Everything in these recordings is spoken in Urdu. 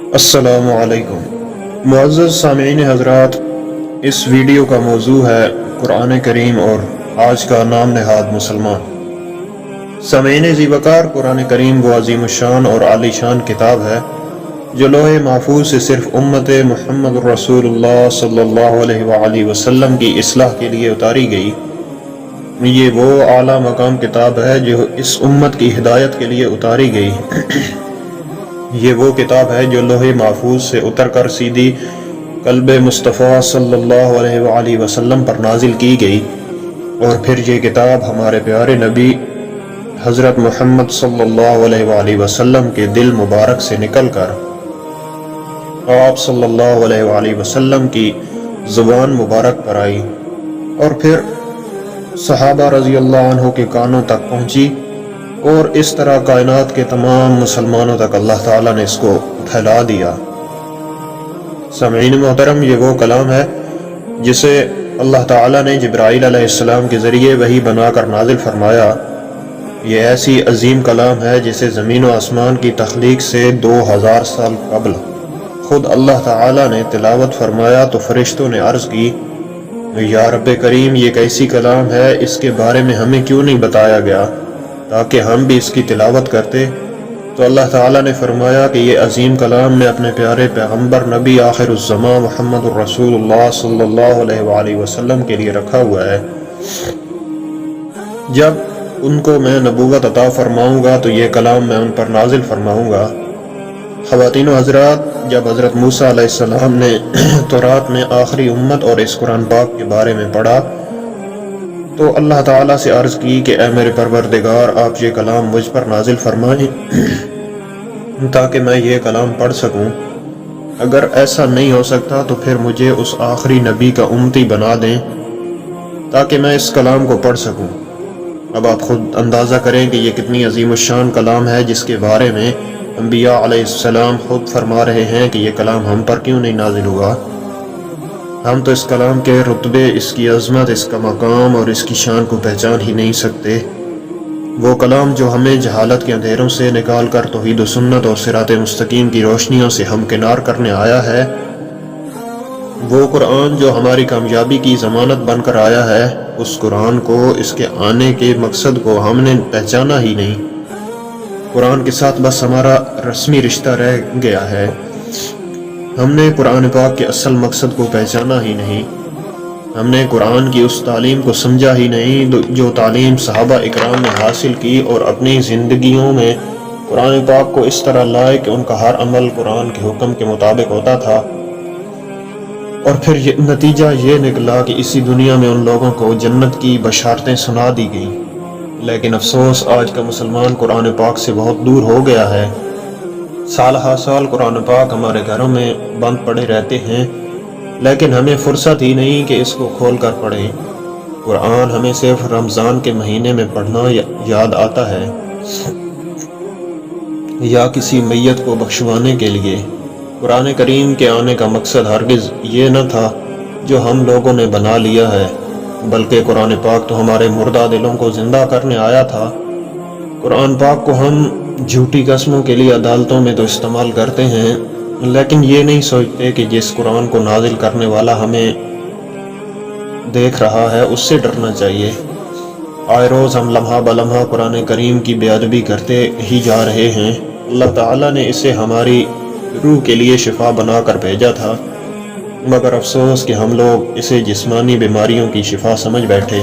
السلام علیکم معزز سامعین حضرات، اس ویڈیو کا موضوع ہے قرآن کریم اور آج کا نام نہاد مسلمان۔ سامعین ذی وقار، قرآن کریم وہ عظیم الشان اور عالی شان کتاب ہے جو لوح محفوظ سے صرف امت محمد رسول اللہ صلی اللہ علیہ وآلہ وسلم کی اصلاح کے لیے اتاری گئی۔ یہ وہ اعلیٰ مقام کتاب ہے جو اس امت کی ہدایت کے لیے اتاری گئی۔ یہ وہ کتاب ہے جو لوح محفوظ سے اتر کر سیدھی قلب مصطفیٰ صلی اللہ علیہ وآلہ وسلم پر نازل کی گئی، اور پھر یہ کتاب ہمارے پیارے نبی حضرت محمد صلی اللہ علیہ وآلہ وسلم کے دل مبارک سے نکل کر آپ صلی اللہ علیہ وآلہ وسلم کی زبان مبارک پر آئی، اور پھر صحابہ رضی اللہ عنہ کے کانوں تک پہنچی، اور اس طرح کائنات کے تمام مسلمانوں تک اللہ تعالیٰ نے اس کو پھیلا دیا۔ سامعین محترم، یہ وہ کلام ہے جسے اللہ تعالیٰ نے جبرائیل علیہ السلام کے ذریعے وحی بنا کر نازل فرمایا۔ یہ ایسی عظیم کلام ہے جسے زمین و آسمان کی تخلیق سے 2000 سال قبل خود اللہ تعالیٰ نے تلاوت فرمایا تو فرشتوں نے عرض کی، یا رب کریم، یہ کیسی کلام ہے، اس کے بارے میں ہمیں کیوں نہیں بتایا گیا تاکہ ہم بھی اس کی تلاوت کرتے؟ تو اللہ تعالیٰ نے فرمایا کہ یہ عظیم کلام میں اپنے پیارے پیغمبر نبی آخر الزمان محمد الرسول اللہ صلی اللہ علیہ وآلہ وسلم کے لیے رکھا ہوا ہے۔ جب ان کو میں نبوت عطا فرماؤں گا تو یہ کلام میں ان پر نازل فرماؤں گا۔ خواتین و حضرات، جب حضرت موسیٰ علیہ السلام نے تورات میں آخری امت اور اس قرآن پاک کے بارے میں پڑھا تو اللہ تعالیٰ سے عرض کی کہ اے میرے پروردگار، آپ یہ کلام مجھ پر نازل فرمائیں تاکہ میں یہ کلام پڑھ سکوں۔ اگر ایسا نہیں ہو سکتا تو پھر مجھے اس آخری نبی کا امتی بنا دیں تاکہ میں اس کلام کو پڑھ سکوں۔ اب آپ خود اندازہ کریں کہ یہ کتنی عظیم الشان کلام ہے جس کے بارے میں انبیاء علیہ السلام خود فرما رہے ہیں کہ یہ کلام ہم پر کیوں نہیں نازل ہوا۔ ہم تو اس کلام کے رتبے، اس کی عظمت، اس کا مقام اور اس کی شان کو پہچان ہی نہیں سکتے۔ وہ کلام جو ہمیں جہالت کے اندھیروں سے نکال کر توحید و سنت اور صراط مستقیم کی روشنیوں سے ہمکنار کرنے آیا ہے، وہ قرآن جو ہماری کامیابی کی ضمانت بن کر آیا ہے، اس قرآن کو، اس کے آنے کے مقصد کو ہم نے پہچانا ہی نہیں۔ قرآن کے ساتھ بس ہمارا رسمی رشتہ رہ گیا ہے، ہم نے قرآن پاک کے اصل مقصد کو پہچانا ہی نہیں۔ ہم نے قرآن کی اس تعلیم کو سمجھا ہی نہیں جو تعلیم صحابہ اکرام نے حاصل کی، اور اپنی زندگیوں میں قرآن پاک کو اس طرح لائے کہ ان کا ہر عمل قرآن کے حکم کے مطابق ہوتا تھا۔ اور پھر نتیجہ یہ نکلا کہ اسی دنیا میں ان لوگوں کو جنت کی بشارتیں سنا دی گئیں۔ لیکن افسوس، آج کا مسلمان قرآن پاک سے بہت دور ہو گیا ہے۔ سال ہر سال قرآن پاک ہمارے گھروں میں بند پڑے رہتے ہیں، لیکن ہمیں فرصت ہی نہیں کہ اس کو کھول کر پڑھیں۔ قرآن ہمیں صرف رمضان کے مہینے میں پڑھنا یاد آتا ہے، یا کسی میت کو بخشوانے کے لیے۔ قرآن کریم کے آنے کا مقصد ہرگز یہ نہ تھا جو ہم لوگوں نے بنا لیا ہے، بلکہ قرآن پاک تو ہمارے مردہ دلوں کو زندہ کرنے آیا تھا۔ قرآن پاک کو ہم جھوٹی قسموں کے لیے عدالتوں میں تو استعمال کرتے ہیں، لیکن یہ نہیں سوچتے کہ جس قرآن کو نازل کرنے والا ہمیں دیکھ رہا ہے اس سے ڈرنا چاہیے۔ آئے روز ہم لمحہ بلمحہ قرآن کریم کی بے ادبی کرتے ہی جا رہے ہیں۔ اللہ تعالیٰ نے اسے ہماری روح کے لیے شفا بنا کر بھیجا تھا، مگر افسوس کہ ہم لوگ اسے جسمانی بیماریوں کی شفا سمجھ بیٹھے،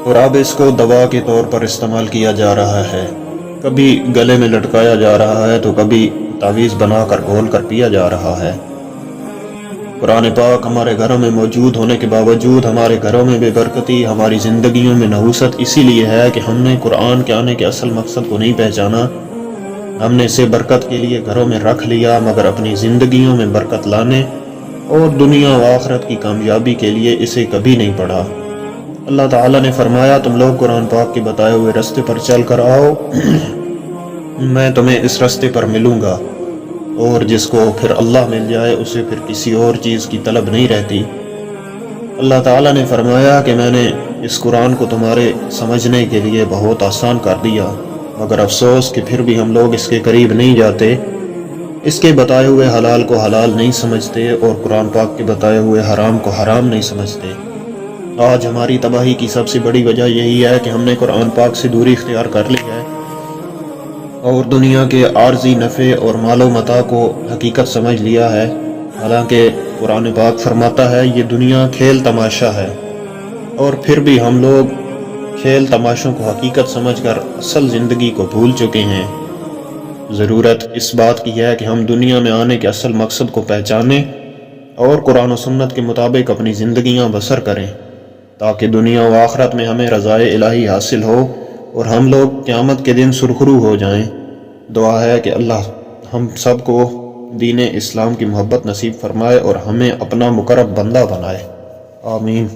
اور اب اس کو دوا کے طور پر استعمال کیا جا رہا ہے۔ کبھی گلے میں لٹکایا جا رہا ہے تو کبھی تعویذ بنا کر گھول کر پیا جا رہا ہے۔ قرآن پاک ہمارے گھروں میں موجود ہونے کے باوجود ہمارے گھروں میں بے برکتی، ہماری زندگیوں میں نحوست اسی لیے ہے کہ ہم نے قرآن کے آنے کے اصل مقصد کو نہیں پہچانا۔ ہم نے اسے برکت کے لیے گھروں میں رکھ لیا، مگر اپنی زندگیوں میں برکت لانے اور دنیا و آخرت کی کامیابی کے لیے اسے کبھی نہیں پڑھا۔ اللہ تعالیٰ نے فرمایا، تم لوگ قرآن پاک کے بتائے ہوئے راستے پر چل کر آؤ، میں تمہیں اس راستے پر ملوں گا، اور جس کو پھر اللہ مل جائے اسے پھر کسی اور چیز کی طلب نہیں رہتی۔ اللہ تعالیٰ نے فرمایا کہ میں نے اس قرآن کو تمہارے سمجھنے کے لیے بہت آسان کر دیا، مگر افسوس کہ پھر بھی ہم لوگ اس کے قریب نہیں جاتے۔ اس کے بتائے ہوئے حلال کو حلال نہیں سمجھتے اور قرآن پاک کے بتائے ہوئے حرام کو حرام نہیں سمجھتے۔ آج ہماری تباہی کی سب سے بڑی وجہ یہی ہے کہ ہم نے قرآن پاک سے دوری اختیار کر لی ہے اور دنیا کے عارضی نفع اور مال و متاع کو حقیقت سمجھ لیا ہے، حالانکہ قرآن پاک فرماتا ہے یہ دنیا کھیل تماشا ہے، اور پھر بھی ہم لوگ کھیل تماشوں کو حقیقت سمجھ کر اصل زندگی کو بھول چکے ہیں۔ ضرورت اس بات کی ہے کہ ہم دنیا میں آنے کے اصل مقصد کو پہچانیں اور قرآن و سنت کے مطابق اپنی زندگیاں بسر کریں، تاکہ دنیا و آخرت میں ہمیں رضائے الہی حاصل ہو اور ہم لوگ قیامت کے دن سرخرو ہو جائیں۔ دعا ہے کہ اللہ ہم سب کو دین اسلام کی محبت نصیب فرمائے اور ہمیں اپنا مقرب بندہ بنائے، آمین۔